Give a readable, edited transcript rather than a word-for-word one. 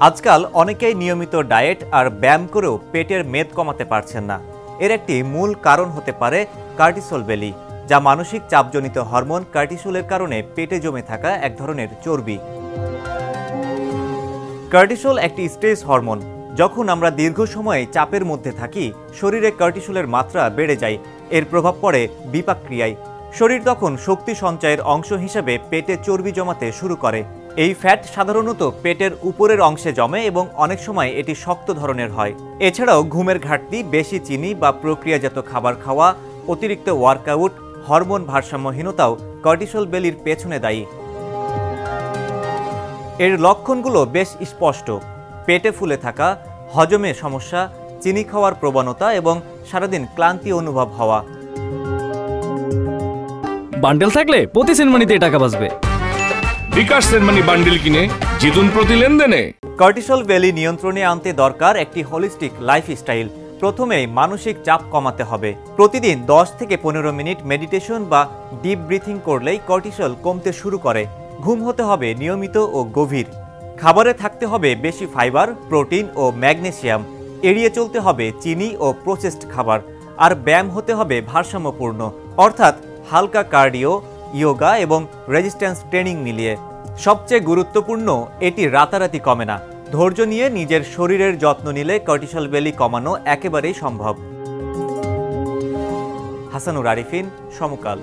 আজকাল অনেকেই নিয়মিত ডায়েট আর ব্যায়াম করেও পেটের মেদ কমাতে পারছেন না। এর একটি মূল কারণ হতে পারে কর্টিসল বেলি, যা মানসিক চাপজনিত হরমোন কর্টিসলের কারণে পেটে জমে থাকা এক ধরনের চর্বি। কর্টিসল একটি স্ট্রেস হরমোন। যখন আমরা দীর্ঘ সময় চাপের মধ্যে থাকি, শরীরে কর্টিসলের মাত্রা বেড়ে যায়। এর প্রভাব পড়ে বিপাক ক্রিয়ায়। শরীর তখন শক্তি সঞ্চয়ের অংশ হিসেবে পেটে চর্বি জমাতে শুরু করে। এই ফ্যাট সাধারণত পেটের উপরের অংশে জমে এবং অনেক সময় এটি শক্ত ধরনের হয়। এছাড়াও ঘুমের ঘাটতি, বেশি চিনি বা প্রক্রিয়াজাত খাবার খাওয়া, অতিরিক্ত ওয়ার্কআউট, হরমোন ভারসাম্যহীনতাও কর্টিসল বেলির পেছনে দায়ী। এর লক্ষণগুলো বেশ স্পষ্ট: পেটে ফুলে থাকা, হজমে সমস্যা, চিনি খাওয়ার প্রবণতা এবং সারাদিন ক্লান্তি অনুভব হওয়া। বান্ডেল থাকলে প্রতি সেনমানিতে টাকা বাঁচবে। বিকাশ সেনমানি বান্ডেল কিনে জিতুন প্রতি লেনদেনে। কর্টিসল বেলি নিয়ন্ত্রণে আনতে দরকার একটি হোলিস্টিক লাইফস্টাইল। প্রথমেই মানসিক চাপ কমাতে হবে। প্রতিদিন 10 থেকে 15 মিনিট মেডিটেশন বা ডিপ ব্রিথিং করলেই কর্টিসল কমতে শুরু করে। ঘুম হতে হবে নিয়মিত ও গভীর। খাবারে থাকতে হবে বেশি ফাইবার, প্রোটিন ও ম্যাগনেসিয়াম। এড়িয়ে চলতে হবে চিনি ও প্রসেসড খাবার। আর ব্যায়াম হতে হবে ভারসাম্যপূর্ণ, অর্থাৎ হালকা কার্ডিও, ইয়োগা এবং রেজিস্ট্যান্স ট্রেনিং মিলিয়ে। সবচেয়ে গুরুত্বপূর্ণ, এটি রাতারাতি কমে না। ধৈর্য নিয়ে নিজের শরীরের যত্ন নিলে কর্টিসল বেলি কমানো একেবারেই সম্ভব। হাসানুর আরিফিন, সমকাল।